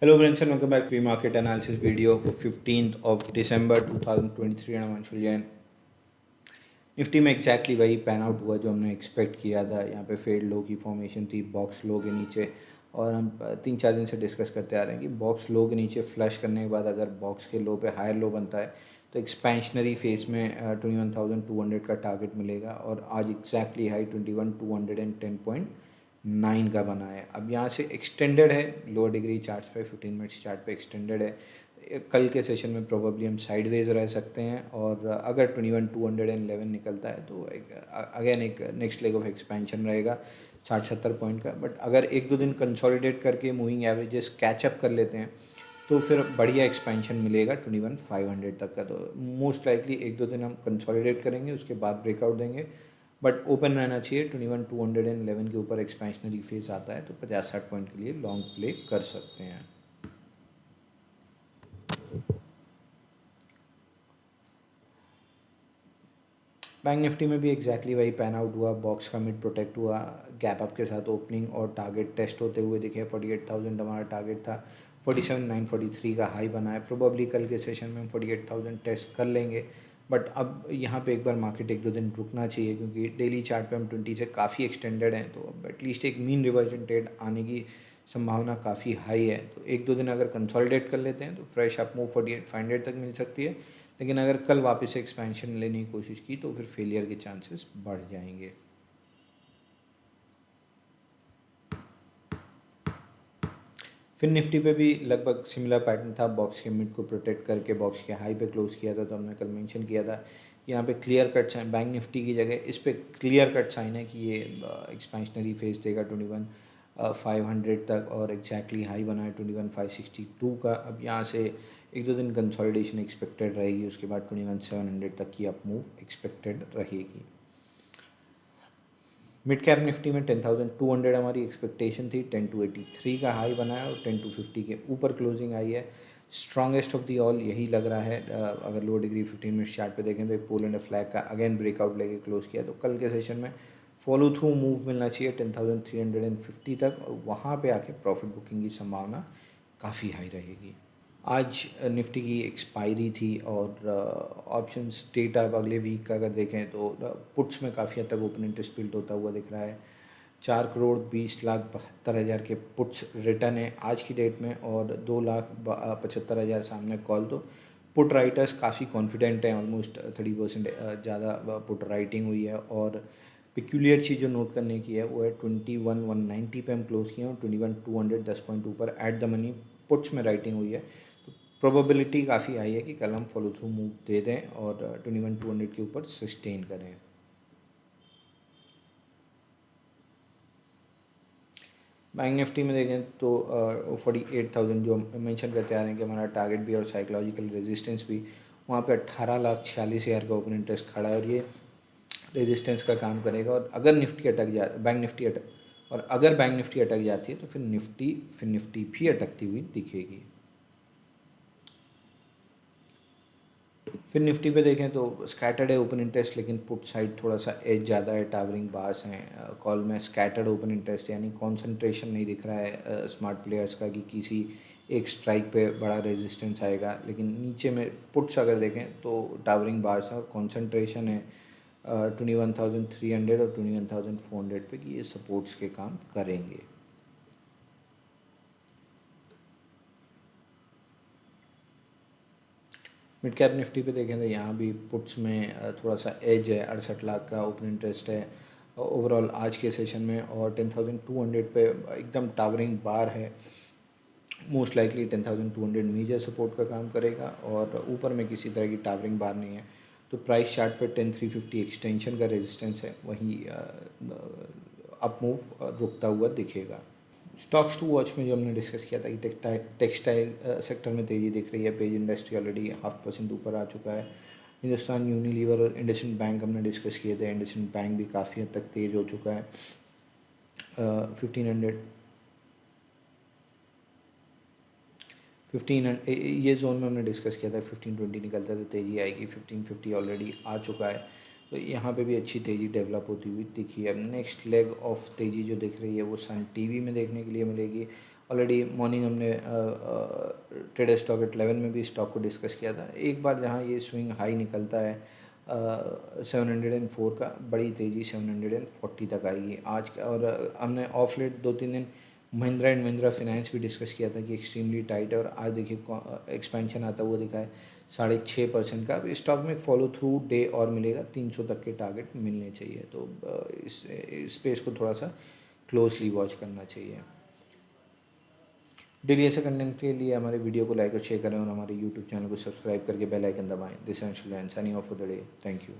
Hello friends and welcome back to market analysis video for 15th of December 2023 and I'm Anshul Jain। Nifty में exactly वही pan out हुआ जो हमने expect किया था। यहाँ पे फेड लो की फॉर्मेशन थी बॉक्स लो के नीचे, और हम 3-4 दिन से डिस्कस करते आ रहे हैं कि बॉक्स लो के नीचे फ्लश करने के बाद अगर बॉक्स के लो पे हायर लो बनता है तो एक्सपेंशनरी फेस में 21,200 का टारगेट मिलेगा, और आज एग्जैक्टली हाई 21,210.9 का बना है। अब यहाँ से एक्सटेंडेड है लोअर डिग्री चार्ट्स पे, 15 मिनट्स चार्ट पे एक्सटेंडेड है। कल के सेशन में प्रोबेबली हम साइडवेज रह सकते हैं, और अगर 21,211 निकलता है तो अगेन एक नेक्स्ट लेग ऑफ एक्सपेंशन रहेगा 60-70 पॉइंट का। बट अगर एक दो दिन कंसोलिडेट करके मूविंग एवरेजेस कैचअप कर लेते हैं तो फिर बढ़िया एक्सपेंशन मिलेगा 21,500 तक का। तो मोस्ट लाइकली एक दो दिन हम कंसोलिडेट करेंगे, उसके बाद ब्रेकआउट देंगे, बट ओपन रहना चाहिए। 21,211 के ऊपर एक्सपेंशनरी फेज आता है तो 50-60 पॉइंट के लिए लॉन्ग प्ले कर सकते हैं। बैंक निफ्टी में भी एग्जैक्टली वही पैन आउट हुआ। बॉक्स का मिड प्रोटेक्ट हुआ, गैप अप के साथ ओपनिंग और टारगेट टेस्ट होते हुए दिखे। 48,000 हमारा टारगेट था, 47,943 का हाई बना है। प्रोबेबली कल के सेशन में हम 48,000 टेस्ट कर लेंगे, बट अब यहाँ पे एक बार मार्केट एक दो दिन रुकना चाहिए क्योंकि डेली चार्ट पे हम 20 से काफ़ी एक्सटेंडेड हैं, तो अब एटलीस्ट एक मीन रिवर्जन ट्रेड आने की संभावना काफ़ी हाई है। तो एक दो दिन अगर कंसोलिडेट कर लेते हैं तो फ्रेश अप मूव 48,500 तक मिल सकती है, लेकिन अगर कल वापस एक्सपेंशन लेने की कोशिश की तो फिर फेलियर के चांसेस बढ़ जाएंगे। फिर निफ्टी पे भी लगभग सिमिलर पैटर्न था। बॉक्स के मिड को प्रोटेक्ट करके बॉक्स के हाई पे क्लोज किया था। तो हमने कल मेंशन किया था कि यहाँ पे clear cut sign, bank Nifty की जगह इस पे क्लियर कट साइन है कि ये एक्सपेंशनरी फेज देगा 21,500 तक, और एग्जैक्टली हाई बना है 21,562 का। अब यहाँ से एक दो दिन कंसोलिडेशन एक्सपेक्टेड रहेगी, उसके बाद 21,700 तक की अप मूव एक्सपेक्टेड रहेगी। मिड कैप निफ्टी में 10,200 हमारी एक्सपेक्टेशन थी। 10,283 का हाई बना है और 10,250 के ऊपर क्लोजिंग आई है। स्ट्रॉन्गेस्ट ऑफ दी ऑल यही लग रहा है। अगर लो डिग्री 15 मिनट चार्ट पे देखें तो एक पोल एंड फ्लैग का अगेन ब्रेकआउट लेके क्लोज किया, तो कल के सेशन में फॉलो थ्रू मूव मिलना चाहिए 10,350 तक, और वहाँ पे आके प्रॉफिट बुकिंग की संभावना काफ़ी हाई रहेगी। आज निफ्टी की एक्सपायरी थी, और ऑप्शंस डेटा अब अगले वीक का अगर देखें तो पुट्स में काफ़ी हद तक ओपन इंटरेस्ट बिल्ड होता हुआ दिख रहा है। 4,20,72,000 के पुट्स रिटर्न है आज की डेट में, और 2,75,000 सामने कॉल। तो पुट राइटर्स काफ़ी कॉन्फिडेंट हैं, ऑलमोस्ट 30% ज़्यादा पुट राइटिंग हुई है। और पिक्यूलियर चीज़ जो नोट करने की है वो है 21,190 पे हम क्लोज किए, और 21,200 10 पॉइंट ऊपर एट द मनी पुट्स में राइटिंग हुई है। तो प्रोबेबिलिटी काफ़ी हाई है कि कल हम फॉलो थ्रू मूव दे दें और 21,200 के ऊपर सस्टेन करें। बैंक निफ्टी में देखें तो 48,000 जो मेंशन करते आ रहे हैं कि हमारा टारगेट भी और साइकोलॉजिकल रेजिस्टेंस भी, वहाँ पे 18,46,000 का ओपन इंटरेस्ट खड़ा है, और ये रेजिस्टेंस का काम करेगा। और अगर निफ्टी अटक जाती है तो फिर निफ्टी भी अटकती हुई दिखेगी। फिर निफ्टी पे देखें तो स्कैटर्ड है ओपन इंटरेस्ट, लेकिन पुट साइड थोड़ा सा एज ज़्यादा है, टावरिंग बार्स हैं। कॉल में स्कैटर्ड ओपन इंटरेस्ट यानी कॉन्सेंट्रेशन नहीं दिख रहा है स्मार्ट प्लेयर्स का कि किसी एक स्ट्राइक पे बड़ा रेजिस्टेंस आएगा। लेकिन नीचे में पुट्स अगर देखें तो टावरिंग बार्स है और कॉन्सेंट्रेशन है 21,300 और 21,400 पे कि ये सपोर्ट्स के काम करेंगे। मिड कैप निफ्टी पे देखें तो यहाँ भी पुट्स में थोड़ा सा एज है, 68 लाख का ओपन इंटरेस्ट है ओवरऑल आज के सेशन में, और 10,200 पे एकदम टावरिंग बार है। मोस्ट लाइकली 10,200 मेजर सपोर्ट का काम करेगा, और ऊपर में किसी तरह की टावरिंग बार नहीं है। तो प्राइस चार्ट पे 10,350 एक्सटेंशन का रेजिस्टेंस है, वहीं अप मूव रुकता हुआ दिखेगा। स्टॉक्स टू वॉच में जो हमने डिस्कस किया था कि टेक्सटाइल सेक्टर में तेज़ी दिख रही है। पेज इंडस्ट्री ऑलरेडी 0.5% ऊपर आ चुका है। हिंदुस्तान यूनिलीवर और इंडसइंड बैंक हमने डिस्कस किए थे। इंडसइंड बैंक भी काफ़ी हद तक तेज़ हो चुका है। 15 ये जोन में हमने डिस्कस किया था। 1520 निकलता तो तेज़ी आएगी, 1550 ऑलरेडी आ चुका है, तो यहाँ पे भी अच्छी तेज़ी डेवलप होती हुई दिखी है। अब नेक्स्ट लेग ऑफ तेज़ी जो दिख रही है वो सन टीवी में देखने के लिए मिलेगी, ऑलरेडी मॉर्निंग हमने ट्रेड स्टॉक एट 11 में भी स्टॉक को डिस्कस किया था। एक बार जहाँ ये स्विंग हाई निकलता है 704 का, बड़ी तेज़ी 740 तक आएगी आज का। और हमने ऑफ लेट 2-3 दिन महिंद्रा एंड महिंद्रा फिनेंस भी डिस्कस किया था कि एक्सट्रीमली टाइट है, और आज देखिए एक्सपेंशन आता हुआ दिखा है 6.5% का। अब स्टॉक में फॉलो थ्रू डे और मिलेगा, 300 तक के टारगेट मिलने चाहिए, तो इस स्पेस को थोड़ा सा क्लोजली वॉच करना चाहिए। डेली ऐसे कंटेंट के लिए हमारे वीडियो को लाइक और शेयर करें, और हमारे यूट्यूब चैनल को सब्सक्राइब करके बेल आइकन दबाएं। This and signing off for the day. Thank you.